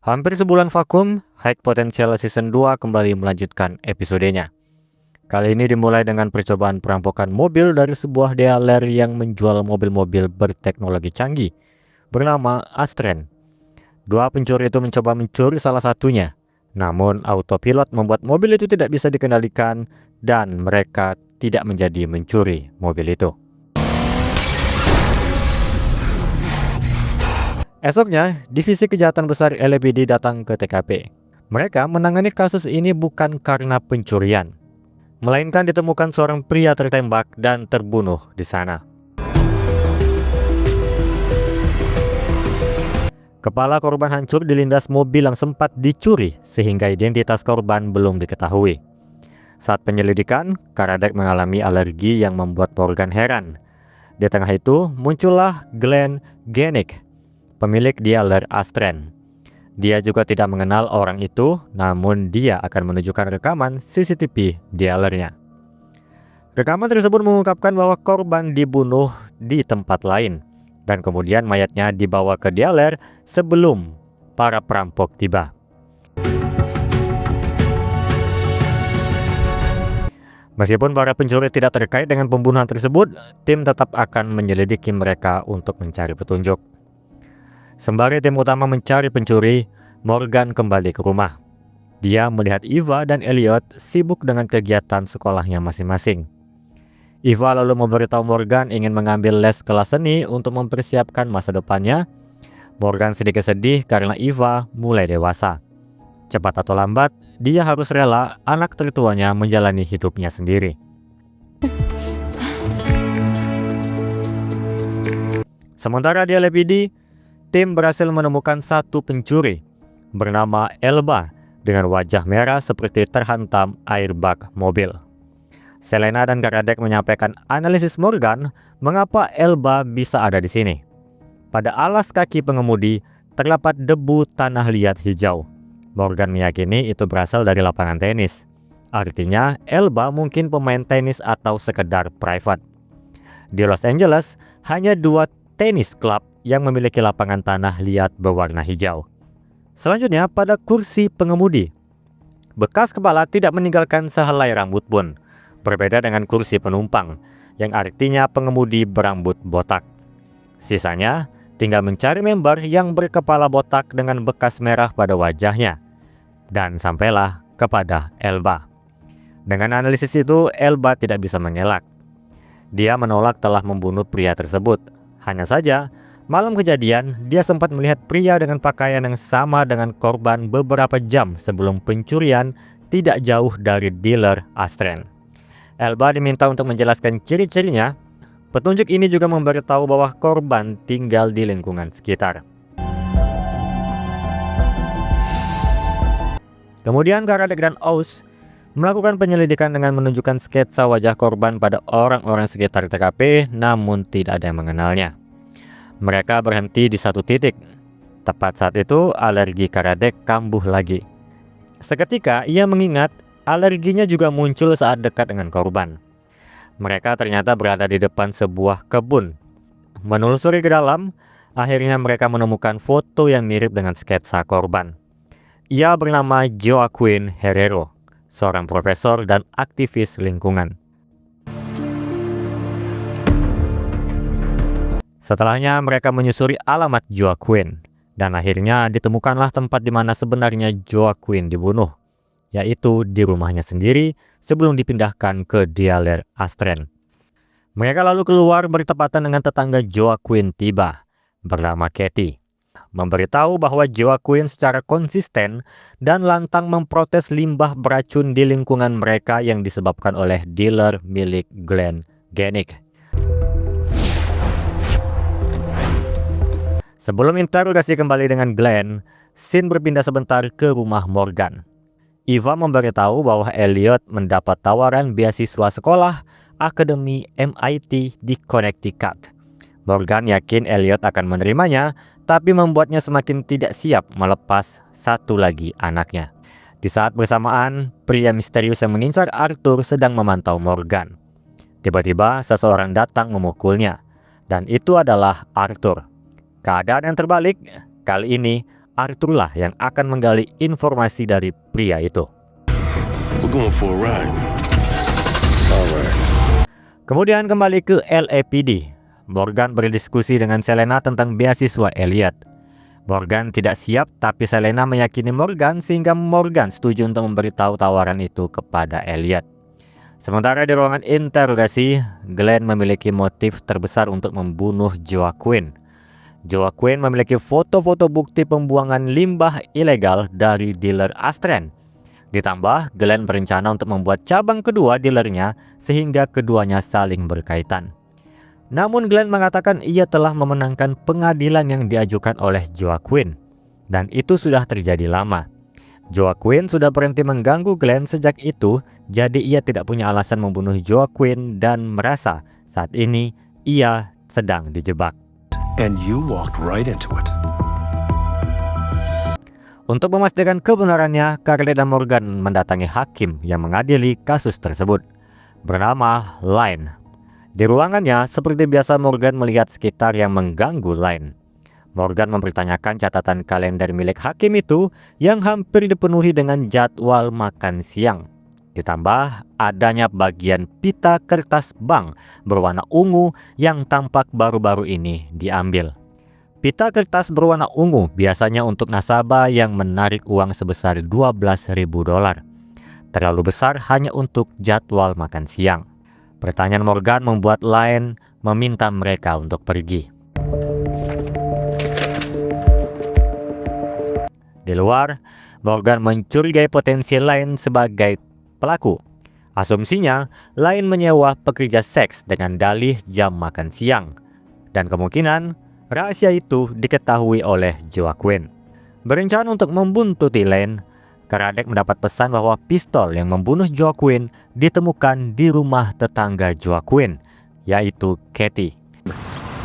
Hampir sebulan vakum, High Potential Season 2 kembali melanjutkan episodenya. Kali ini dimulai dengan percobaan perampokan mobil dari sebuah dealer yang menjual mobil-mobil berteknologi canggih bernama Astren. Dua pencuri itu mencoba mencuri salah satunya, namun autopilot membuat mobil itu tidak bisa dikendalikan dan mereka tidak menjadi mencuri mobil itu. Esoknya, Divisi Kejahatan Besar LAPD datang ke TKP. Mereka menangani kasus ini bukan karena pencurian, melainkan ditemukan seorang pria tertembak dan terbunuh di sana. Kepala korban hancur dilindas mobil yang sempat dicuri sehingga identitas korban belum diketahui. Saat penyelidikan, Karadek mengalami alergi yang membuat Morgan heran. Di tengah itu, muncullah Glenn Genick, pemilik dealer Astren. Dia juga tidak mengenal orang itu, namun dia akan menunjukkan rekaman CCTV dealernya. Rekaman tersebut mengungkapkan bahwa korban dibunuh di tempat lain, dan kemudian mayatnya dibawa ke dealer sebelum para perampok tiba. Meskipun para pencuri tidak terkait dengan pembunuhan tersebut, tim tetap akan menyelidiki mereka untuk mencari petunjuk. Sembari tim utama mencari pencuri, Morgan kembali ke rumah. Dia melihat Eva dan Elliot sibuk dengan kegiatan sekolahnya masing-masing. Eva lalu memberitahu Morgan ingin mengambil les kelas seni untuk mempersiapkan masa depannya. Morgan sedikit sedih karena Eva mulai dewasa. Cepat atau lambat, dia harus rela anak tertuanya menjalani hidupnya sendiri. Sementara di LAPD, tim berhasil menemukan satu pencuri bernama Elba dengan wajah merah seperti terhantam airbag mobil. Selena dan Karadek menyampaikan analisis Morgan mengapa Elba bisa ada di sini. Pada alas kaki pengemudi terdapat debu tanah liat hijau. Morgan meyakini itu berasal dari lapangan tenis. Artinya Elba mungkin pemain tenis atau sekedar private. Di Los Angeles hanya 2 tenis klub yang memiliki lapangan tanah liat berwarna hijau. Selanjutnya pada kursi pengemudi, bekas kepala tidak meninggalkan sehelai rambut pun, berbeda dengan kursi penumpang yang artinya pengemudi berambut botak. Sisanya tinggal mencari member yang berkepala botak dengan bekas merah pada wajahnya, dan sampailah kepada Elba. Dengan analisis itu, Elba tidak bisa mengelak. Dia menolak telah membunuh pria tersebut. Hanya saja malam kejadian, dia sempat melihat pria dengan pakaian yang sama dengan korban beberapa jam sebelum pencurian tidak jauh dari dealer Astren. Elba diminta untuk menjelaskan ciri-cirinya. Petunjuk ini juga memberitahu bahwa korban tinggal di lingkungan sekitar. Kemudian Karadek dan Oz melakukan penyelidikan dengan menunjukkan sketsa wajah korban pada orang-orang sekitar TKP, namun tidak ada yang mengenalnya. Mereka berhenti di satu titik. Tepat saat itu, alergi Karadek kambuh lagi. Seketika, ia mengingat alerginya juga muncul saat dekat dengan korban. Mereka ternyata berada di depan sebuah kebun. Menelusuri ke dalam, akhirnya mereka menemukan foto yang mirip dengan sketsa korban. Ia bernama Joaquin Herrero, seorang profesor dan aktivis lingkungan. Setelahnya mereka menyusuri alamat Joaquin, dan akhirnya ditemukanlah tempat di mana sebenarnya Joaquin dibunuh, yaitu di rumahnya sendiri sebelum dipindahkan ke dealer Astren. Mereka lalu keluar bertepatan dengan tetangga Joaquin tiba, bernama Katie, memberitahu bahwa Joaquin secara konsisten dan lantang memprotes limbah beracun di lingkungan mereka yang disebabkan oleh dealer milik Glenn Genick. Sebelum interogasi kembali dengan Glenn, scene berpindah sebentar ke rumah Morgan. Eva memberitahu bahwa Elliot mendapat tawaran beasiswa sekolah Akademi MIT di Connecticut. Morgan yakin Elliot akan menerimanya, tapi membuatnya semakin tidak siap melepas satu lagi anaknya. Di saat bersamaan, pria misterius yang mengincar Arthur sedang memantau Morgan. Tiba-tiba seseorang datang memukulnya, dan itu adalah Arthur. Keadaan yang terbalik, kali ini Arthur lah yang akan menggali informasi dari pria itu. We're going for a ride. Alright. Kemudian kembali ke LAPD. Morgan berdiskusi dengan Selena tentang beasiswa Elliot. Morgan tidak siap, tapi Selena meyakini Morgan sehingga Morgan setuju untuk memberitahu tawaran itu kepada Elliot. Sementara di ruangan interogasi, Glenn memiliki motif terbesar untuk membunuh Joaquin. Joaquin memiliki foto-foto bukti pembuangan limbah ilegal dari dealer Astren. Ditambah, Glenn berencana untuk membuat cabang kedua dealernya sehingga keduanya saling berkaitan. Namun Glenn mengatakan ia telah memenangkan pengadilan yang diajukan oleh Joaquin, dan itu sudah terjadi lama. Joaquin sudah berhenti mengganggu Glenn sejak itu, jadi ia tidak punya alasan membunuh Joaquin dan merasa saat ini ia sedang dijebak. And you walked right into it. Untuk memastikan kebenarannya, Carly dan Morgan mendatangi hakim yang mengadili kasus tersebut, bernama Lynne. Di ruangannya, seperti biasa Morgan melihat sekitar yang mengganggu Lynne. Morgan mempertanyakan catatan kalender milik hakim itu yang hampir dipenuhi dengan jadwal makan siang. Ditambah adanya bagian pita kertas bank berwarna ungu yang tampak baru-baru ini diambil. Pita kertas berwarna ungu biasanya untuk nasabah yang menarik uang sebesar $12.000. Terlalu besar hanya untuk jadwal makan siang. Pertanyaan Morgan membuat Lynne meminta mereka untuk pergi. Di luar, Morgan mencurigai potensi Lynne sebagai pelaku. Asumsinya, Lynne menyewa pekerja seks dengan dalih jam makan siang. Dan kemungkinan, rahasia itu diketahui oleh Joaquin. Berencana untuk membuntuti Lynne, Karadec mendapat pesan bahwa pistol yang membunuh Joaquin ditemukan di rumah tetangga Joaquin, yaitu Katie.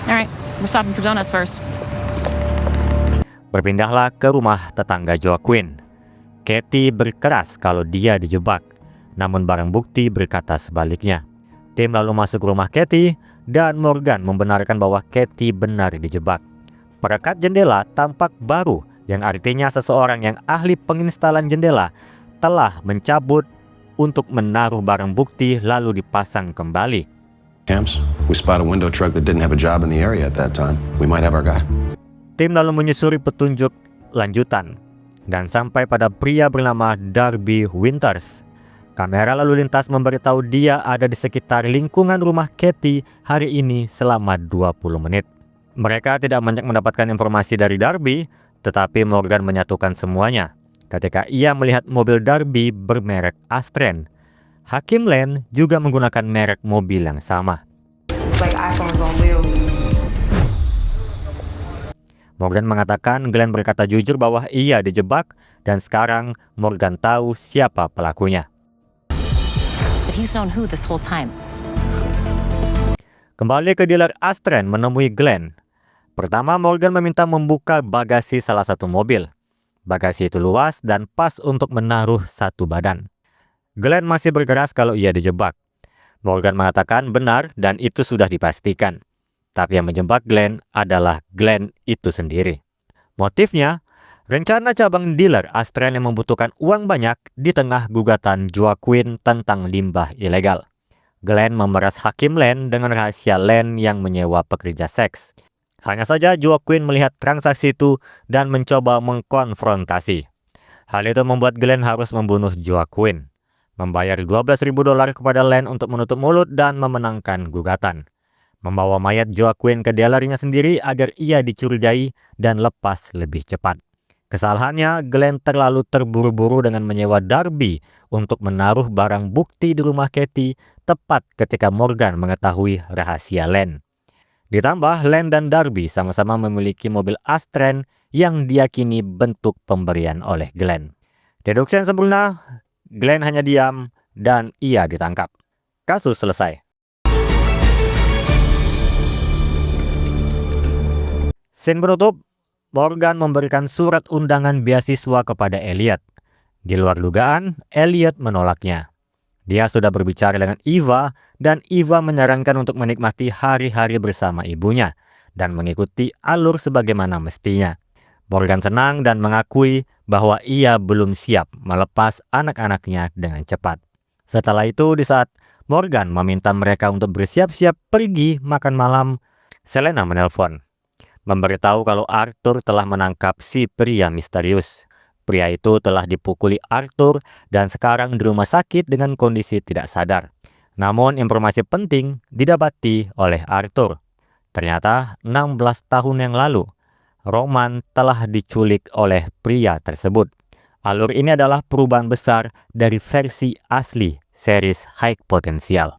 Alright, we're stopping for donuts first. Berpindahlah ke rumah tetangga Joaquin. Katie berkeras kalau dia dijebak, namun barang bukti berkata sebaliknya. Tim lalu masuk ke rumah Katie dan Morgan membenarkan bahwa Katie benar dijebak. Perekat jendela tampak baru, yang artinya seseorang yang ahli penginstalan jendela telah mencabut untuk menaruh barang bukti lalu dipasang kembali. Camps, we spot a window truck that didn't have a job in the area at that time. We might have our guy. Tim lalu menyusuri petunjuk lanjutan dan sampai pada pria bernama Darby Winters. Kamera lalu lintas memberitahu dia ada di sekitar lingkungan rumah Katie hari ini selama 20 menit. Mereka tidak banyak mendapatkan informasi dari Darby, tetapi Morgan menyatukan semuanya ketika ia melihat mobil Darby bermerek Astren. Hakim Lynne juga menggunakan merek mobil yang sama. Like iPhones on wheels. Morgan mengatakan Glenn berkata jujur bahwa ia dijebak dan sekarang Morgan tahu siapa pelakunya. But he's known who this whole time. Kembali ke dealer Astren menemui Glenn. Pertama, Morgan meminta membuka bagasi salah satu mobil. Bagasi itu luas dan pas untuk menaruh satu badan. Glenn masih berkeras kalau ia dijebak. Morgan mengatakan benar dan itu sudah dipastikan. Tapi yang menjebak Glenn adalah Glenn itu sendiri. Motifnya, rencana cabang dealer Astren yang membutuhkan uang banyak di tengah gugatan Joaquin tentang limbah ilegal. Glenn memeras hakim Lynne dengan rahasia Lynne yang menyewa pekerja seks. Hanya saja Joaquin melihat transaksi itu dan mencoba mengkonfrontasi. Hal itu membuat Glenn harus membunuh Joaquin, membayar $12.000 kepada Lynne untuk menutup mulut dan memenangkan gugatan, membawa mayat Joaquin ke dealernya sendiri agar ia dicurigai dan lepas lebih cepat. Kesalahannya, Glenn terlalu terburu-buru dengan menyewa Darby untuk menaruh barang bukti di rumah Katie tepat ketika Morgan mengetahui rahasia Lynne. Ditambah, Lynne dan Darby sama-sama memiliki mobil Astren yang diyakini bentuk pemberian oleh Glenn. Deduksi yang sempurna, Glenn hanya diam dan ia ditangkap. Kasus selesai. Scene penutup, Morgan memberikan surat undangan beasiswa kepada Elliot. Di luar dugaan, Elliot menolaknya. Dia sudah berbicara dengan Eva dan Eva menyarankan untuk menikmati hari-hari bersama ibunya dan mengikuti alur sebagaimana mestinya. Morgan senang dan mengakui bahwa ia belum siap melepas anak-anaknya dengan cepat. Setelah itu, di saat Morgan meminta mereka untuk bersiap-siap pergi makan malam, Selena menelpon, memberitahu kalau Arthur telah menangkap si pria misterius. Pria itu telah dipukuli Arthur dan sekarang di rumah sakit dengan kondisi tidak sadar. Namun informasi penting didapati oleh Arthur. Ternyata 16 tahun yang lalu, Roman telah diculik oleh pria tersebut. Alur ini adalah perubahan besar dari versi asli series High Potential.